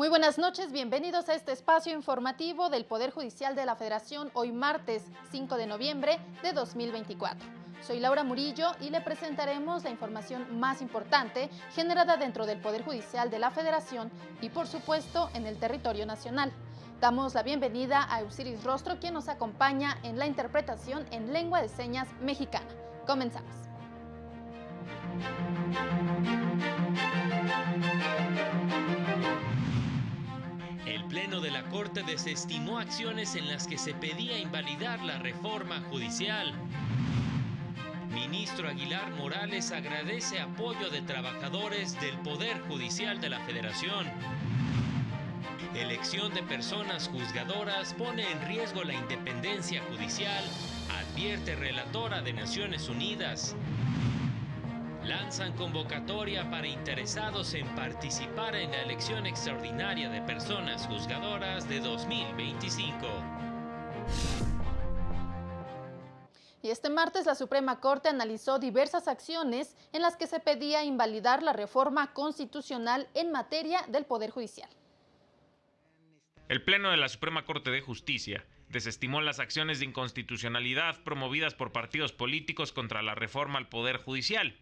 Muy buenas noches, bienvenidos a este espacio informativo del Poder Judicial de la Federación, hoy martes 5 de noviembre de 2024. Soy Laura Murillo y le presentaremos la información más importante generada dentro del Poder Judicial de la Federación y, por supuesto, en el territorio nacional. Damos la bienvenida a Eusiris Rostro, quien nos acompaña en la interpretación en lengua de señas mexicana. Comenzamos. El Pleno de la Corte desestimó acciones en las que se pedía invalidar la reforma judicial. Ministro Aguilar Morales agradece apoyo de trabajadores del Poder Judicial de la Federación. Elección de personas juzgadoras pone en riesgo la independencia judicial, advierte relatora de Naciones Unidas. Lanzan convocatoria para interesados en participar en la elección extraordinaria de personas juzgadoras de 2025. Y este martes la Suprema Corte analizó diversas acciones en las que se pedía invalidar la reforma constitucional en materia del Poder Judicial. El Pleno de la Suprema Corte de Justicia desestimó las acciones de inconstitucionalidad promovidas por partidos políticos contra la reforma al Poder Judicial.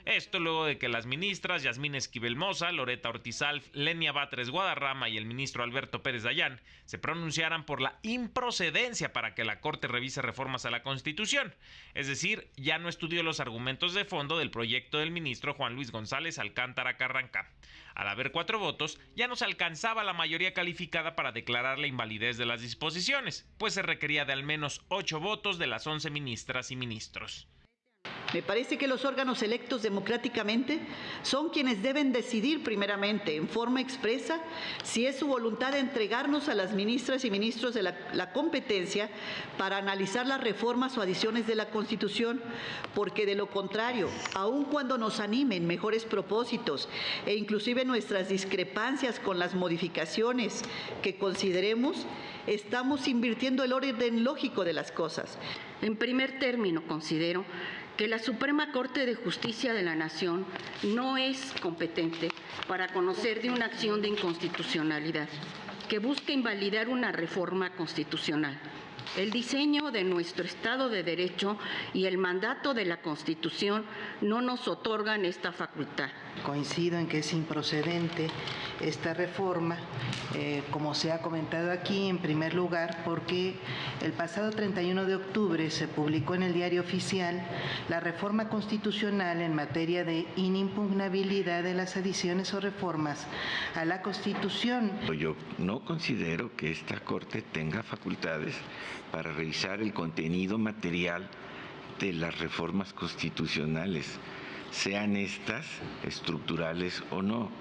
Esto luego de que las ministras Yasmín Esquivel Moza, Loreta Ortiz Alf, Lenia Batres Guadarrama y el ministro Alberto Pérez Dayán se pronunciaran por la improcedencia para que la Corte revise reformas a la Constitución. Es decir, ya no estudió los argumentos de fondo del proyecto del ministro Juan Luis González Alcántara Carranca. Al haber 4 votos, ya no se alcanzaba la mayoría calificada para declarar la invalidez de las disposiciones, pues se requería de al menos 8 votos de las 11 ministras y ministros. Me parece que los órganos electos democráticamente son quienes deben decidir primeramente, en forma expresa, si es su voluntad de entregarnos a las ministras y ministros de la competencia para analizar las reformas o adiciones de la Constitución, porque de lo contrario, aun cuando nos animen mejores propósitos e inclusive nuestras discrepancias con las modificaciones que consideremos, estamos invirtiendo el orden lógico de las cosas. En primer término, considero que la Suprema Corte de Justicia de la Nación no es competente para conocer de una acción de inconstitucionalidad que busca invalidar una reforma constitucional. El diseño de nuestro Estado de Derecho y el mandato de la Constitución no nos otorgan esta facultad. Coincido en que es improcedente esta reforma, como se ha comentado aquí, en primer lugar, porque el pasado 31 de octubre se publicó en el Diario Oficial la reforma constitucional en materia de inimpugnabilidad de las adiciones o reformas a la Constitución. Yo no considero que esta Corte tenga facultades para revisar el contenido material de las reformas constitucionales, sean estas estructurales o no.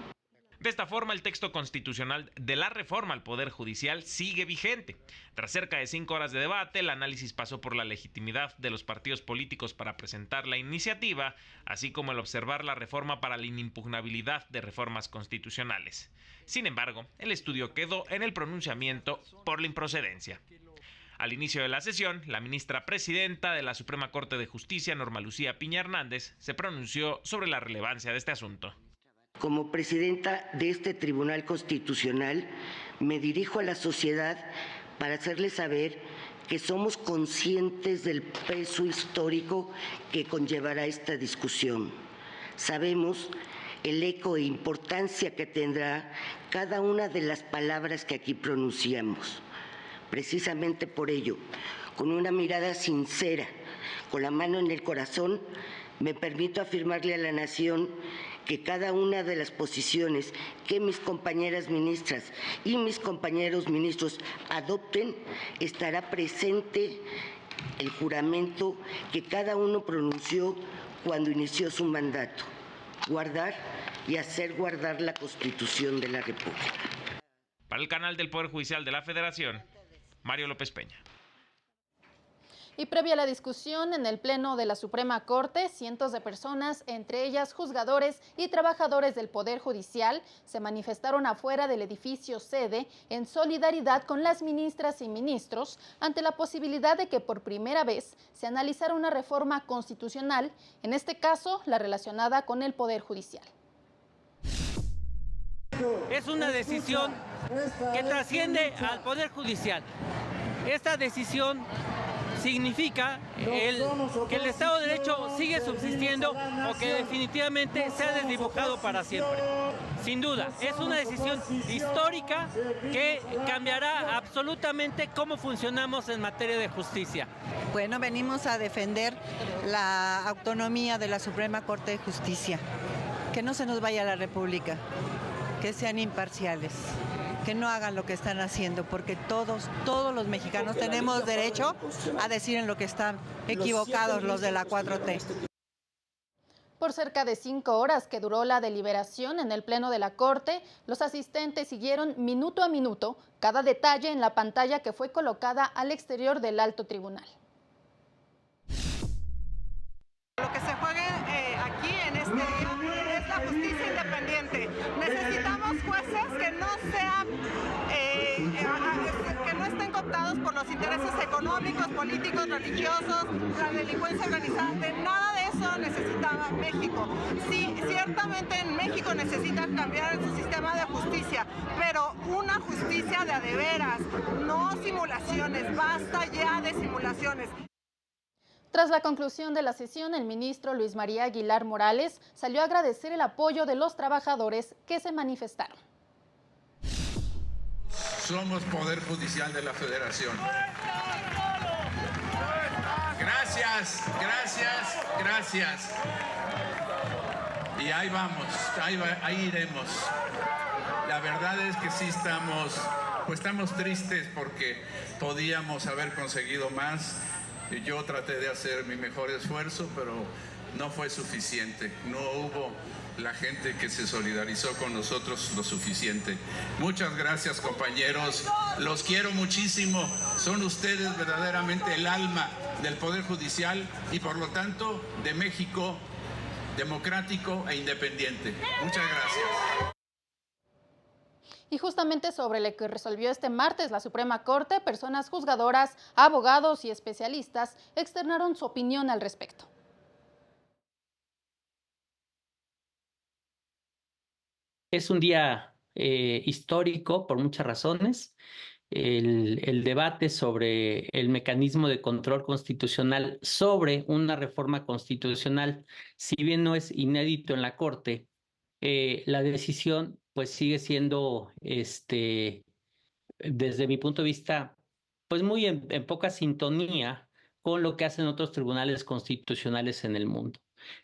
De esta forma, el texto constitucional de la reforma al Poder Judicial sigue vigente. Tras cerca de 5 horas de debate, el análisis pasó por la legitimidad de los partidos políticos para presentar la iniciativa, así como el observar la reforma para la inimpugnabilidad de reformas constitucionales. Sin embargo, el estudio quedó en el pronunciamiento por la improcedencia. Al inicio de la sesión, la ministra presidenta de la Suprema Corte de Justicia, Norma Lucía Piña Hernández, se pronunció sobre la relevancia de este asunto. Como presidenta de este Tribunal Constitucional, me dirijo a la sociedad para hacerles saber que somos conscientes del peso histórico que conllevará esta discusión. Sabemos el eco e importancia que tendrá cada una de las palabras que aquí pronunciamos. Precisamente por ello, con una mirada sincera, con la mano en el corazón, me permito afirmarle a la nación que cada una de las posiciones que mis compañeras ministras y mis compañeros ministros adopten estará presente el juramento que cada uno pronunció cuando inició su mandato: guardar y hacer guardar la Constitución de la República. Para el canal del Poder Judicial de la Federación, Mario López Peña. Y previa a la discusión en el Pleno de la Suprema Corte, cientos de personas, entre ellas juzgadores y trabajadores del Poder Judicial, se manifestaron afuera del edificio sede en solidaridad con las ministras y ministros ante la posibilidad de que por primera vez se analizara una reforma constitucional, en este caso la relacionada con el Poder Judicial. Es una decisión que trasciende al Poder Judicial. Esta decisión significa que el Estado de Derecho sigue subsistiendo o que definitivamente se ha desdibujado para siempre. Sin duda, es una decisión histórica que cambiará absolutamente cómo funcionamos en materia de justicia. Bueno, venimos a defender la autonomía de la Suprema Corte de Justicia, que no se nos vaya a la República, que sean imparciales, que no hagan lo que están haciendo, porque todos los mexicanos tenemos derecho a decir en lo que están equivocados los de la 4T. Por cerca de 5 horas que duró la deliberación en el Pleno de la Corte, los asistentes siguieron minuto a minuto cada detalle en la pantalla que fue colocada al exterior del alto tribunal. Lo que se juegue aquí en este día es la justicia independiente. Necesitamos jueces que no estén cooptados por los intereses económicos, políticos, religiosos, la delincuencia organizada. De nada de eso necesitaba México. Sí, ciertamente en México necesitan cambiar su sistema de justicia, pero una justicia de a de veras, no simulaciones. Basta ya de simulaciones. Tras la conclusión de la sesión, el ministro Luis María Aguilar Morales salió a agradecer el apoyo de los trabajadores que se manifestaron. Somos Poder Judicial de la Federación. Gracias, gracias, gracias. Y ahí vamos, ahí iremos. La verdad es que sí estamos tristes porque podíamos haber conseguido más. Yo traté de hacer mi mejor esfuerzo, pero no fue suficiente. No hubo la gente que se solidarizó con nosotros lo suficiente. Muchas gracias, compañeros. Los quiero muchísimo. Son ustedes verdaderamente el alma del Poder Judicial y, por lo tanto, de México democrático e independiente. Muchas gracias. Y justamente sobre lo que resolvió este martes la Suprema Corte, personas juzgadoras, abogados y especialistas externaron su opinión al respecto. Es un día histórico por muchas razones. El debate sobre el mecanismo de control constitucional sobre una reforma constitucional, si bien no es inédito en la Corte, la decisión pues sigue siendo, desde mi punto de vista, pues muy en poca sintonía con lo que hacen otros tribunales constitucionales en el mundo.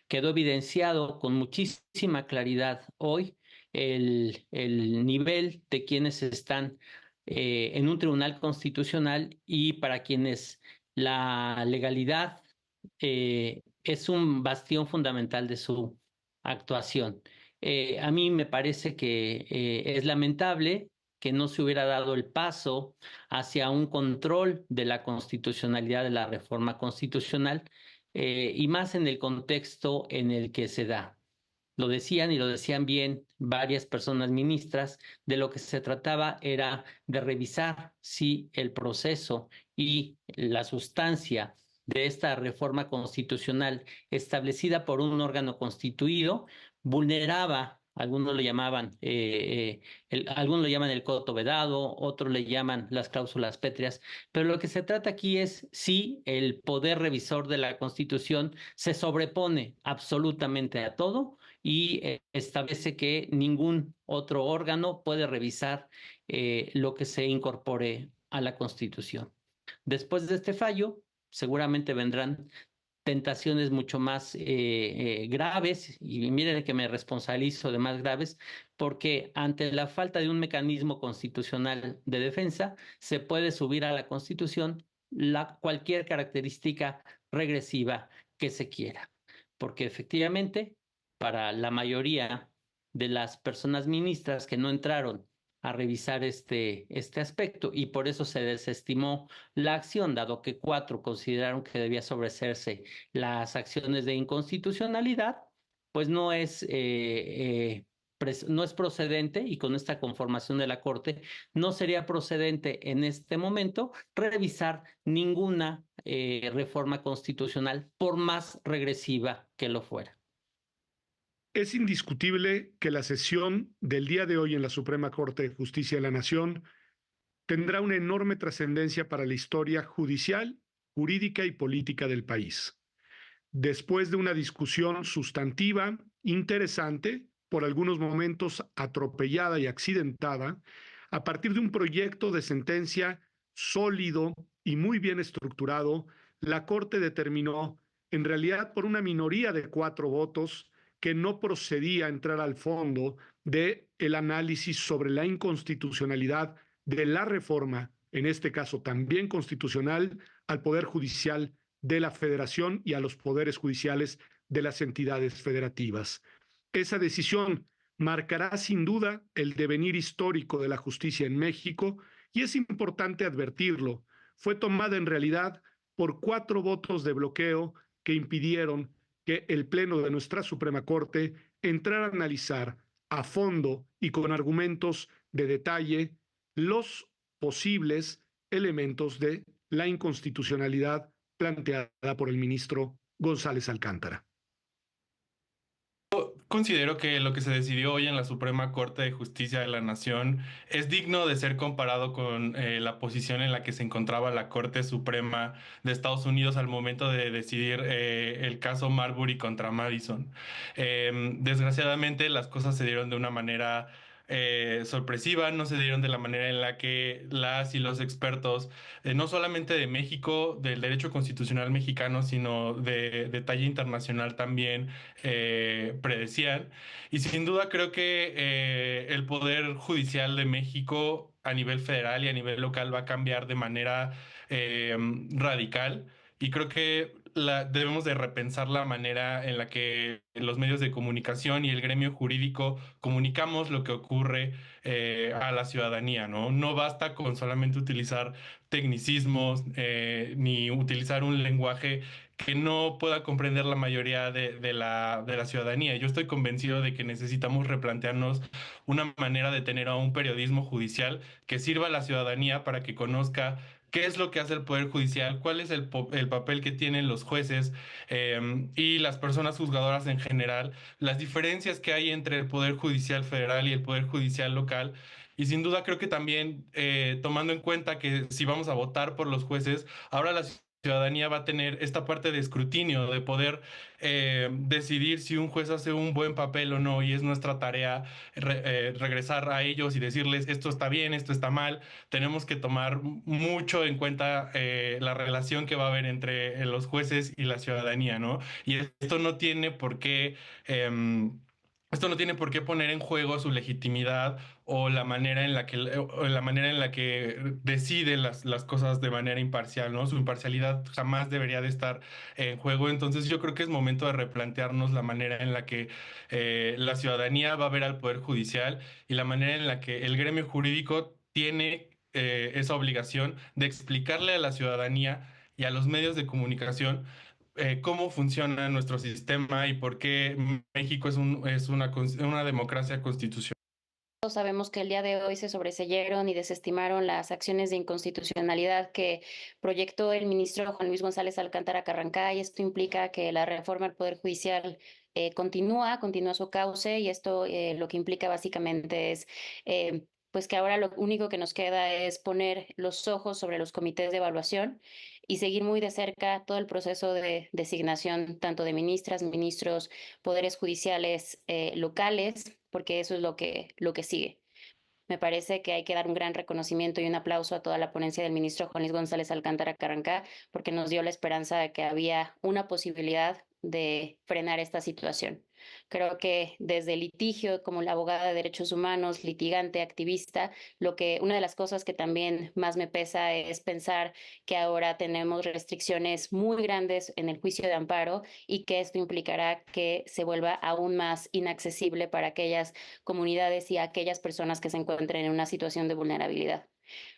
Quedó evidenciado con muchísima claridad hoy el nivel de quienes están en un tribunal constitucional y para quienes la legalidad es un bastión fundamental de su actuación. A mí me parece que es lamentable que no se hubiera dado el paso hacia un control de la constitucionalidad de la reforma constitucional y más en el contexto en el que se da. Lo decían y lo decían bien varias personas ministras, de lo que se trataba era de revisar si el proceso y la sustancia de esta reforma constitucional establecida por un órgano constituido vulneraba, algunos lo llamaban, algunos lo llaman el coto vedado, otros le llaman las cláusulas pétreas, pero lo que se trata aquí es si el poder revisor de la Constitución se sobrepone absolutamente a todo y establece que ningún otro órgano puede revisar lo que se incorpore a la Constitución. Después de este fallo, seguramente vendrán tentaciones mucho más graves, y miren que me responsabilizo de más graves, porque ante la falta de un mecanismo constitucional de defensa, se puede subir a la Constitución cualquier característica regresiva que se quiera, porque efectivamente, para la mayoría de las personas ministras que no entraron a revisar este aspecto y por eso se desestimó la acción, dado que 4 consideraron que debía sobreseerse las acciones de inconstitucionalidad, pues no es procedente, y con esta conformación de la Corte no sería procedente en este momento revisar ninguna reforma constitucional, por más regresiva que lo fuera. Es indiscutible que la sesión del día de hoy en la Suprema Corte de Justicia de la Nación tendrá una enorme trascendencia para la historia judicial, jurídica y política del país. Después de una discusión sustantiva, interesante, por algunos momentos atropellada y accidentada, a partir de un proyecto de sentencia sólido y muy bien estructurado, la Corte determinó, en realidad por una minoría de 4 votos, que no procedía a entrar al fondo del análisis sobre la inconstitucionalidad de la reforma, en este caso también constitucional, al Poder Judicial de la Federación y a los poderes judiciales de las entidades federativas. Esa decisión marcará sin duda el devenir histórico de la justicia en México y es importante advertirlo. Fue tomada en realidad por 4 votos de bloqueo que impidieron que el Pleno de nuestra Suprema Corte entrara a analizar a fondo y con argumentos de detalle los posibles elementos de la inconstitucionalidad planteada por el ministro González Alcántara. Considero que lo que se decidió hoy en la Suprema Corte de Justicia de la Nación es digno de ser comparado con la posición en la que se encontraba la Corte Suprema de Estados Unidos al momento de decidir el caso Marbury contra Madison. Desgraciadamente las cosas se dieron de una manera sorpresiva, no se dieron de la manera en la que las y los expertos, no solamente de México, del derecho constitucional mexicano, sino de talla internacional también predecían. Y sin duda creo que el Poder Judicial de México a nivel federal y a nivel local va a cambiar de manera radical. Y creo que debemos de repensar la manera en la que los medios de comunicación y el gremio jurídico comunicamos lo que ocurre a la ciudadanía, ¿no? No basta con solamente utilizar tecnicismos ni utilizar un lenguaje que no pueda comprender la mayoría de la ciudadanía. Yo estoy convencido de que necesitamos replantearnos una manera de tener a un periodismo judicial que sirva a la ciudadanía para que conozca qué es lo que hace el Poder Judicial, cuál es el papel que tienen los jueces y las personas juzgadoras en general, las diferencias que hay entre el Poder Judicial federal y el Poder Judicial local. Y sin duda creo que también tomando en cuenta que si vamos a votar por los jueces, ahora la ciudadanía va a tener esta parte de escrutinio, de poder decidir si un juez hace un buen papel o no, y es nuestra tarea regresar a ellos y decirles esto está bien, esto está mal. Tenemos que tomar mucho en cuenta la relación que va a haber entre los jueces y la ciudadanía, ¿no? Y esto no tiene por qué poner en juego su legitimidad o la manera en la que decide las cosas de manera imparcial, ¿no? Su imparcialidad jamás debería de estar en juego. Entonces yo creo que es momento de replantearnos la manera en la que la ciudadanía va a ver al Poder Judicial y la manera en la que el gremio jurídico tiene esa obligación de explicarle a la ciudadanía y a los medios de comunicación cómo funciona nuestro sistema y por qué México es una democracia constitucional. Sabemos que el día de hoy se sobreseyeron y desestimaron las acciones de inconstitucionalidad que proyectó el ministro Juan Luis González Alcántara Carrancá, y esto implica que la reforma al Poder Judicial continúa su cauce, y esto lo que implica básicamente es pues que ahora lo único que nos queda es poner los ojos sobre los comités de evaluación y seguir muy de cerca todo el proceso de designación tanto de ministras, ministros, poderes judiciales locales, porque eso es lo que sigue. Me parece que hay que dar un gran reconocimiento y un aplauso a toda la ponencia del ministro Juan Luis González Alcántara Carrancá, porque nos dio la esperanza de que había una posibilidad de frenar esta situación. Creo que desde el litigio, como la abogada de derechos humanos, litigante, activista, una de las cosas que también más me pesa es pensar que ahora tenemos restricciones muy grandes en el juicio de amparo y que esto implicará que se vuelva aún más inaccesible para aquellas comunidades y aquellas personas que se encuentren en una situación de vulnerabilidad.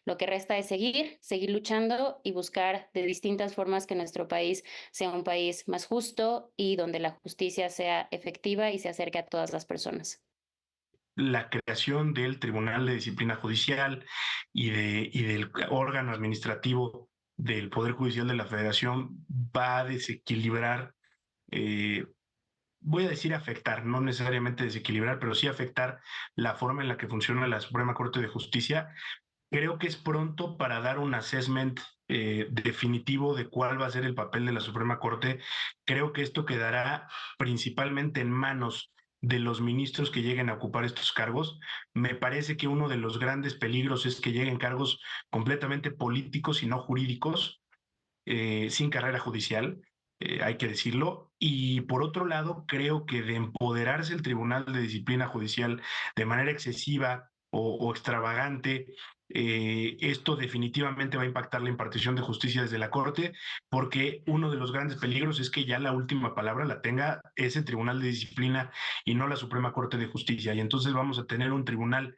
Lo que resta es seguir luchando y buscar de distintas formas que nuestro país sea un país más justo y donde la justicia sea efectiva y se acerque a todas las personas. La creación del Tribunal de Disciplina Judicial y del órgano administrativo del Poder Judicial de la Federación va a desequilibrar voy a decir afectar, no necesariamente desequilibrar, pero sí afectar la forma en la que funciona la Suprema Corte de Justicia. Creo que es pronto para dar un assessment definitivo de cuál va a ser el papel de la Suprema Corte. Creo que esto quedará principalmente en manos de los ministros que lleguen a ocupar estos cargos. Me parece que uno de los grandes peligros es que lleguen cargos completamente políticos y no jurídicos, sin carrera judicial, hay que decirlo. Y por otro lado, creo que de empoderarse el Tribunal de Disciplina Judicial de manera excesiva o extravagante, esto definitivamente va a impactar la impartición de justicia desde la Corte, porque uno de los grandes peligros es que ya la última palabra la tenga ese Tribunal de Disciplina y no la Suprema Corte de Justicia. Y entonces vamos a tener un tribunal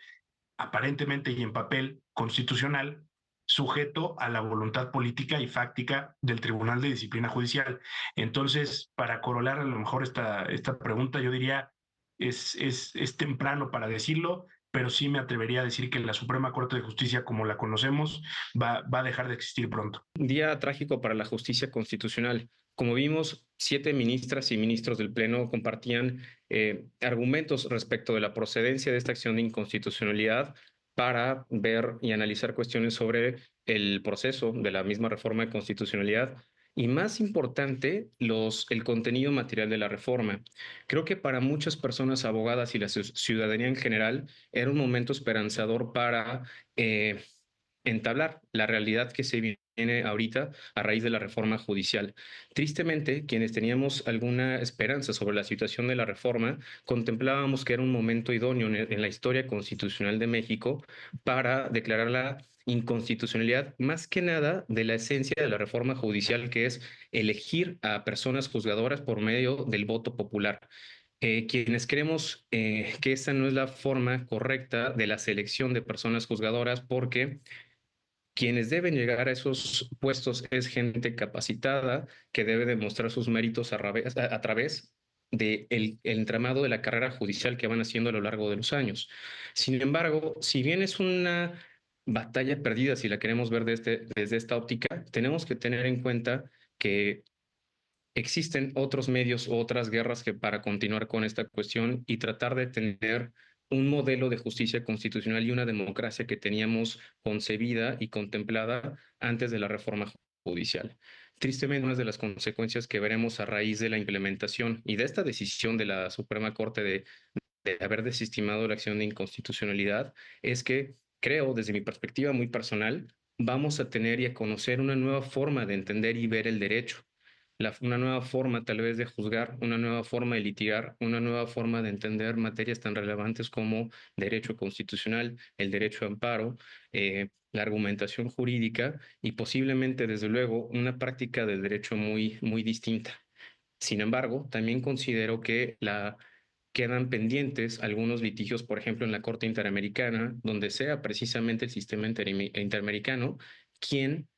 aparentemente y en papel constitucional, sujeto a la voluntad política y fáctica del Tribunal de Disciplina Judicial. Entonces, para corolar a lo mejor esta pregunta, yo diría, es temprano para decirlo, pero sí me atrevería a decir que la Suprema Corte de Justicia, como la conocemos, va a dejar de existir pronto. Día trágico para la justicia constitucional. Como vimos, 7 ministras y ministros del Pleno compartían argumentos respecto de la procedencia de esta acción de inconstitucionalidad para ver y analizar cuestiones sobre el proceso de la misma reforma de constitucionalidad y, más importante, el contenido material de la reforma. Creo que para muchas personas abogadas y la ciudadanía en general era un momento esperanzador para entablar la realidad que se viene ahorita a raíz de la reforma judicial. Tristemente, quienes teníamos alguna esperanza sobre la situación de la reforma, contemplábamos que era un momento idóneo en la historia constitucional de México para declarar la inconstitucionalidad, más que nada de la esencia de la reforma judicial, que es elegir a personas juzgadoras por medio del voto popular. Quienes creemos que esa no es la forma correcta de la selección de personas juzgadoras, porque quienes deben llegar a esos puestos es gente capacitada que debe demostrar sus méritos a través del entramado de la carrera judicial que van haciendo a lo largo de los años. Sin embargo, si bien es una batalla perdida, si la queremos ver desde esta óptica, tenemos que tener en cuenta que existen otros medios o otras guerras que para continuar con esta cuestión y tratar de tener un modelo de justicia constitucional y una democracia que teníamos concebida y contemplada antes de la reforma judicial. Tristemente, una de las consecuencias que veremos a raíz de la implementación y de esta decisión de la Suprema Corte de haber desestimado la acción de inconstitucionalidad es que creo, desde mi perspectiva muy personal, vamos a tener y a conocer una nueva forma de entender y ver el derecho. Una nueva forma tal vez de juzgar, una nueva forma de litigar, una nueva forma de entender materias tan relevantes como derecho constitucional, el derecho a amparo, la argumentación jurídica y posiblemente, desde luego, una práctica del derecho muy, muy distinta. Sin embargo, también considero que quedan pendientes algunos litigios, por ejemplo, en la Corte Interamericana, donde sea precisamente el sistema interamericano quien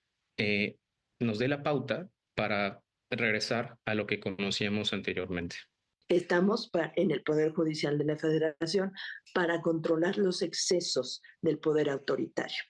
nos dé la pauta para regresar a lo que conocíamos anteriormente. Estamos en el Poder Judicial de la Federación para controlar los excesos del poder autoritario.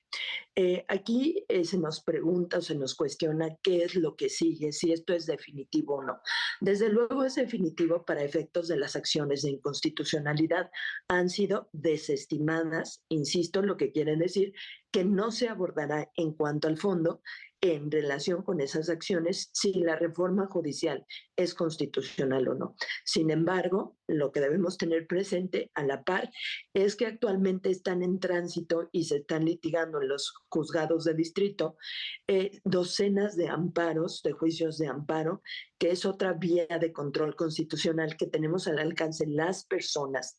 Aquí se nos pregunta o se nos cuestiona qué es lo que sigue, si esto es definitivo o no. Desde luego es definitivo para efectos de las acciones de inconstitucionalidad. Han sido desestimadas, insisto, lo que quiere decir que no se abordará en cuanto al fondo en relación con esas acciones si la reforma judicial es constitucional o no. Sin embargo, lo que debemos tener presente a la par es que actualmente están en tránsito y se están litigando en los juzgados de distrito docenas de amparos, de juicios de amparo, que es otra vía de control constitucional que tenemos al alcance las personas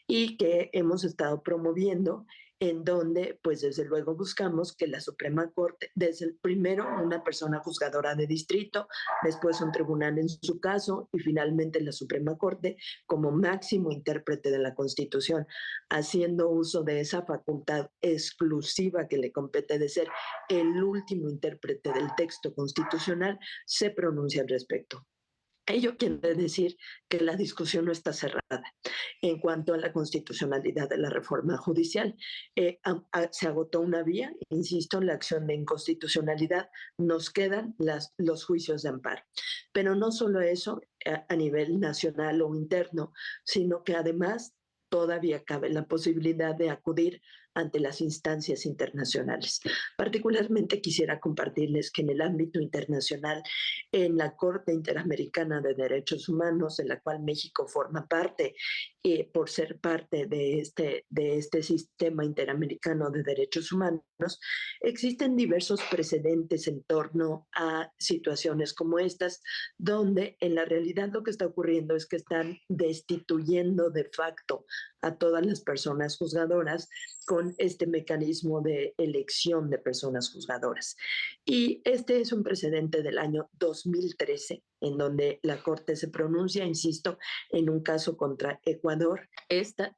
y que hemos estado promoviendo, en donde, pues desde luego buscamos que la Suprema Corte, desde el primero una persona juzgadora de distrito, después un tribunal en su caso y finalmente la Suprema Corte como máximo intérprete de la Constitución, haciendo uso de esa facultad exclusiva que le compete de ser el último intérprete del texto constitucional, se pronuncia al respecto. Ello quiere decir que la discusión no está cerrada. En cuanto a la constitucionalidad de la reforma judicial, se agotó una vía, insisto, en la acción de inconstitucionalidad, nos quedan los juicios de amparo. Pero no solo eso a nivel nacional o interno, sino que además todavía cabe la posibilidad de acudir ante las instancias internacionales. Particularmente quisiera compartirles que en el ámbito internacional, en la Corte Interamericana de Derechos Humanos, de la cual México forma parte, por ser parte de este sistema interamericano de derechos humanos, existen diversos precedentes en torno a situaciones como estas, donde en la realidad lo que está ocurriendo es que están destituyendo de facto a todas las personas juzgadoras con este mecanismo de elección de personas juzgadoras. Y este es un precedente del año 2013, en donde la Corte se pronuncia, insisto, en un caso contra Ecuador.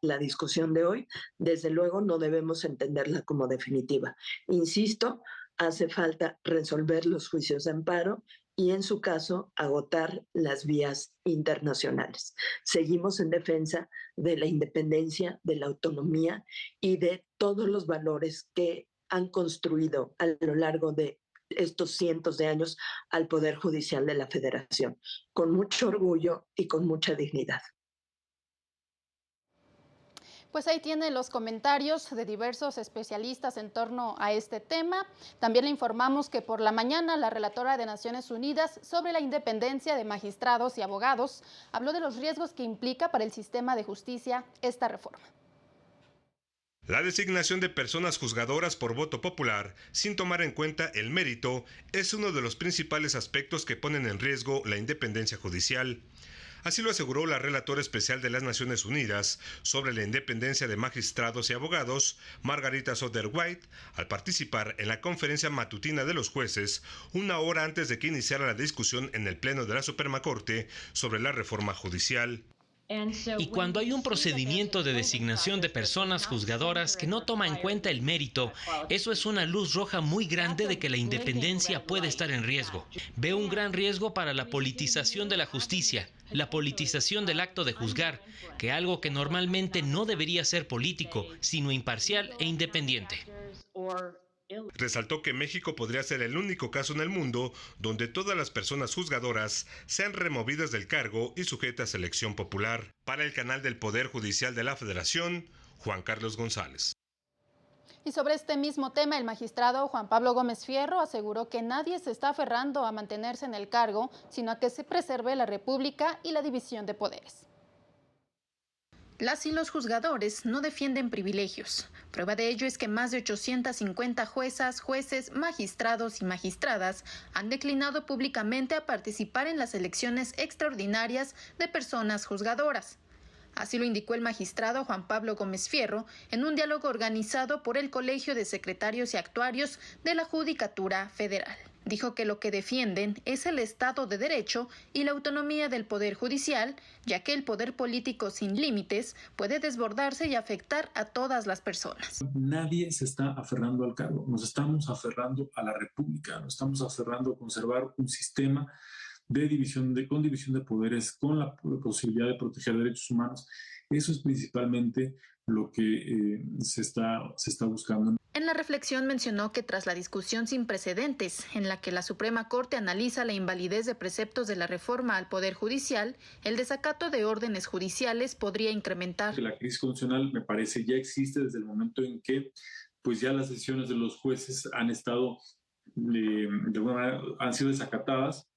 La discusión de hoy, desde luego, no debemos entenderla como definitiva. Insisto, hace falta resolver los juicios de amparo y, en su caso, agotar las vías internacionales. Seguimos en defensa de la independencia, de la autonomía y de todos los valores que han construido a lo largo de estos cientos de años al Poder Judicial de la Federación, con mucho orgullo y con mucha dignidad. Pues ahí tiene los comentarios de diversos especialistas en torno a este tema. También le informamos que por la mañana la relatora de Naciones Unidas sobre la independencia de magistrados y abogados habló de los riesgos que implica para el sistema de justicia esta reforma. La designación de personas juzgadoras por voto popular, sin tomar en cuenta el mérito, es uno de los principales aspectos que ponen en riesgo la independencia judicial. Así lo aseguró la relatora especial de las Naciones Unidas sobre la independencia de magistrados y abogados, Margarita Soter-White, al participar en la conferencia matutina de los jueces, una hora antes de que iniciara la discusión en el Pleno de la Suprema Corte sobre la reforma judicial. Y cuando hay un procedimiento de designación de personas juzgadoras que no toma en cuenta el mérito, eso es una luz roja muy grande de que la independencia puede estar en riesgo. Veo un gran riesgo para la politización de la justicia, la politización del acto de juzgar, que algo que normalmente no debería ser político, sino imparcial e independiente. Resaltó que México podría ser el único caso en el mundo donde todas las personas juzgadoras sean removidas del cargo y sujetas a elección popular. Para el canal del Poder Judicial de la Federación, Juan Carlos González. Y sobre este mismo tema, el magistrado Juan Pablo Gómez Fierro aseguró que nadie se está aferrando a mantenerse en el cargo, sino a que se preserve la República y la división de poderes. Las y los juzgadores no defienden privilegios. Prueba de ello es que más de 850 juezas, jueces, magistrados y magistradas han declinado públicamente a participar en las elecciones extraordinarias de personas juzgadoras. Así lo indicó el magistrado Juan Pablo Gómez Fierro en un diálogo organizado por el Colegio de Secretarios y Actuarios de la Judicatura Federal. Dijo que lo que defienden es el Estado de Derecho y la autonomía del Poder Judicial, ya que el poder político sin límites puede desbordarse y afectar a todas las personas. Nadie se está aferrando al cargo, nos estamos aferrando a la República, nos estamos aferrando a conservar un sistema con división de poderes, con la posibilidad de proteger derechos humanos. Eso es principalmente lo que se está buscando. En la reflexión mencionó que tras la discusión sin precedentes, en la que la Suprema Corte analiza la invalidez de preceptos de la reforma al Poder Judicial, el desacato de órdenes judiciales podría incrementar. La crisis constitucional, me parece, ya existe desde el momento en que pues ya las decisiones de los jueces han estado, de alguna manera, han sido desacatadas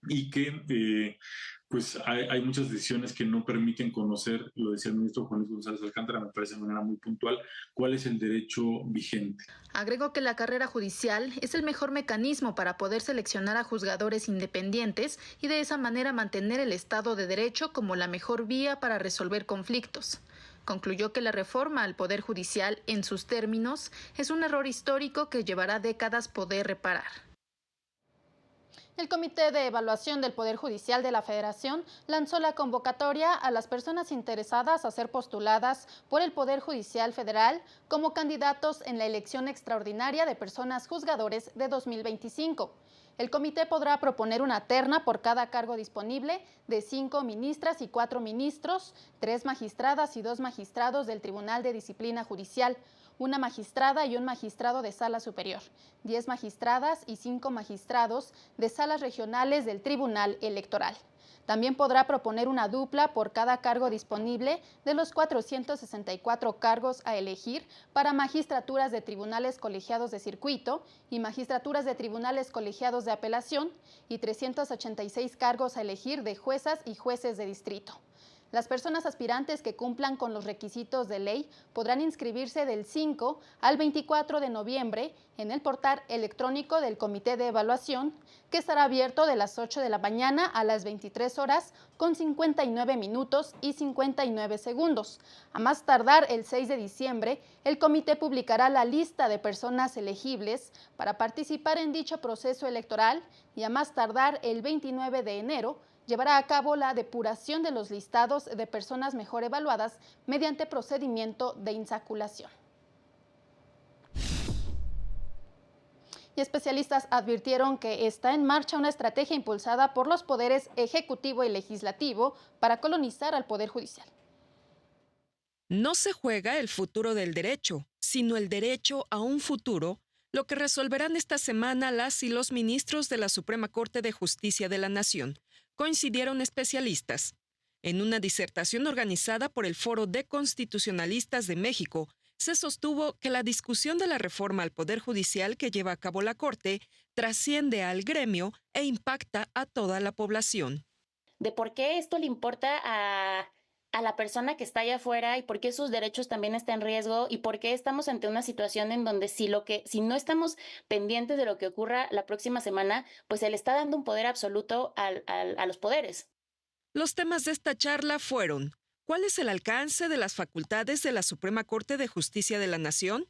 y que pues hay muchas decisiones que no permiten conocer, lo decía el ministro Juan Luis González Alcántara, me parece de manera muy puntual, cuál es el derecho vigente. Agregó que la carrera judicial es el mejor mecanismo para poder seleccionar a juzgadores independientes y de esa manera mantener el Estado de Derecho como la mejor vía para resolver conflictos. Concluyó que la reforma al Poder Judicial, en sus términos, es un error histórico que llevará décadas poder reparar. El Comité de Evaluación del Poder Judicial de la Federación lanzó la convocatoria a las personas interesadas a ser postuladas por el Poder Judicial Federal como candidatos en la elección extraordinaria de personas juzgadores de 2025. El comité podrá proponer una terna por cada cargo disponible de 5 ministras y 4 ministros, 3 magistradas y 2 magistrados del Tribunal de Disciplina Judicial, una magistrada y un magistrado de sala superior, 10 magistradas y 5 magistrados de salas regionales del Tribunal Electoral. También podrá proponer una dupla por cada cargo disponible de los 464 cargos a elegir para magistraturas de tribunales colegiados de circuito y magistraturas de tribunales colegiados de apelación y 386 cargos a elegir de juezas y jueces de distrito. Las personas aspirantes que cumplan con los requisitos de ley podrán inscribirse del 5 al 24 de noviembre en el portal electrónico del Comité de Evaluación, que estará abierto de las 8 de la mañana a las 23 horas con 59 minutos y 59 segundos. A más tardar el 6 de diciembre, el comité publicará la lista de personas elegibles para participar en dicho proceso electoral y a más tardar el 29 de enero, llevará a cabo la depuración de los listados de personas mejor evaluadas mediante procedimiento de insaculación. Y especialistas advirtieron que está en marcha una estrategia impulsada por los poderes ejecutivo y legislativo para colonizar al Poder Judicial. No se juega el futuro del derecho, sino el derecho a un futuro, lo que resolverán esta semana las y los ministros de la Suprema Corte de Justicia de la Nación, coincidieron especialistas. En una disertación organizada por el Foro de Constitucionalistas de México, se sostuvo que la discusión de la reforma al Poder Judicial que lleva a cabo la Corte trasciende al gremio e impacta a toda la población. De por qué esto le importa a la persona que está allá afuera y por qué sus derechos también están en riesgo y por qué estamos ante una situación en donde si no estamos pendientes de lo que ocurra la próxima semana, pues se le está dando un poder absoluto a los poderes. Los temas de esta charla fueron: ¿cuál es el alcance de las facultades de la Suprema Corte de Justicia de la Nación?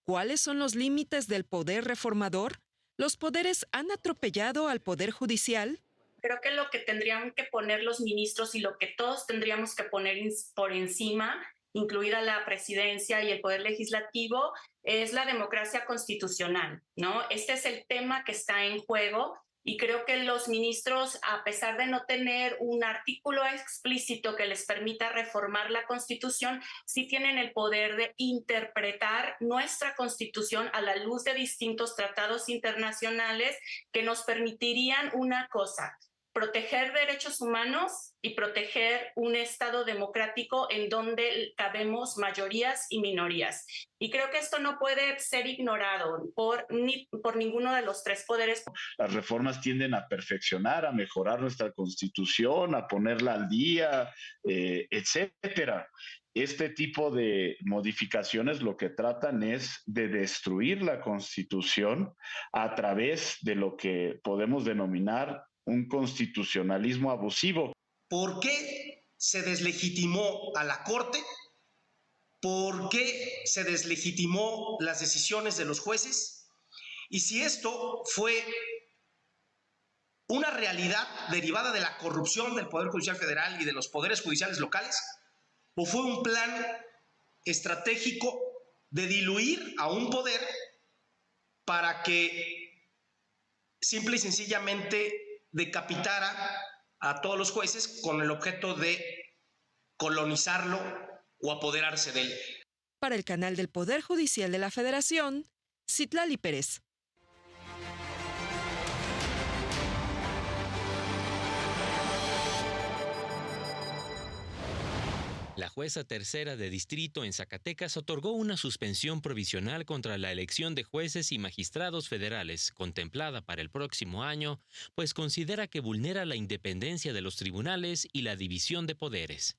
¿Cuáles son los límites del poder reformador? ¿Los poderes han atropellado al Poder Judicial? Creo que lo que tendrían que poner los ministros y lo que todos tendríamos que poner por encima, incluida la presidencia y el poder legislativo, es la democracia constitucional, ¿no? Este es el tema que está en juego y creo que los ministros, a pesar de no tener un artículo explícito que les permita reformar la Constitución, sí tienen el poder de interpretar nuestra Constitución a la luz de distintos tratados internacionales que nos permitirían una cosa: proteger derechos humanos y proteger un Estado democrático en donde cabemos mayorías y minorías. Y creo que esto no puede ser ignorado por ninguno de los tres poderes. Las reformas tienden a perfeccionar, a mejorar nuestra Constitución, a ponerla al día, etcétera. Este tipo de modificaciones lo que tratan es de destruir la Constitución a través de lo que podemos denominar un constitucionalismo abusivo. ¿Por qué se deslegitimó a la Corte? ¿Por qué se deslegitimó las decisiones de los jueces? Y si esto fue una realidad derivada de la corrupción del Poder Judicial Federal y de los poderes judiciales locales, o fue un plan estratégico de diluir a un poder para que simple y sencillamente decapitara a todos los jueces con el objeto de colonizarlo o apoderarse de él. Para el canal del Poder Judicial de la Federación, Citlali Pérez. La jueza tercera de distrito en Zacatecas otorgó una suspensión provisional contra la elección de jueces y magistrados federales, contemplada para el próximo año, pues considera que vulnera la independencia de los tribunales y la división de poderes.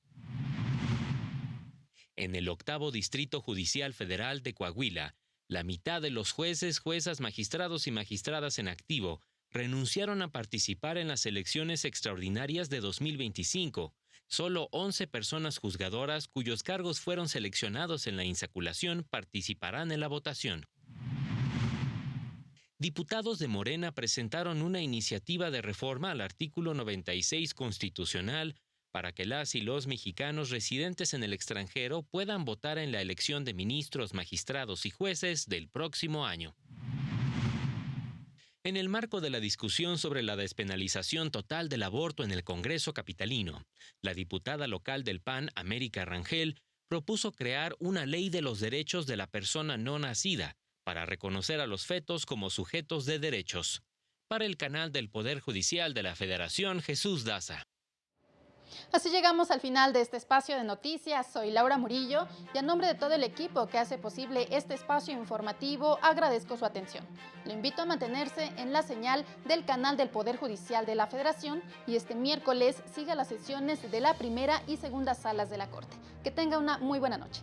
En el 8º Distrito Judicial Federal de Coahuila, la mitad de los jueces, juezas, magistrados y magistradas en activo renunciaron a participar en las elecciones extraordinarias de 2025. Solo 11 personas juzgadoras cuyos cargos fueron seleccionados en la insaculación participarán en la votación. diputados de Morena presentaron una iniciativa de reforma al artículo 96 constitucional para que las y los mexicanos residentes en el extranjero puedan votar en la elección de ministros, magistrados y jueces del próximo año. En el marco de la discusión sobre la despenalización total del aborto en el Congreso capitalino, la diputada local del PAN, América Rangel, propuso crear una ley de los derechos de la persona no nacida para reconocer a los fetos como sujetos de derechos. Para el canal del Poder Judicial de la Federación, Jesús Daza. Así llegamos al final de este espacio de noticias. Soy Laura Murillo y a nombre de todo el equipo que hace posible este espacio informativo, agradezco su atención. Lo invito a mantenerse en la señal del canal del Poder Judicial de la Federación y este miércoles siga las sesiones de la primera y segunda salas de la Corte. Que tenga una muy buena noche.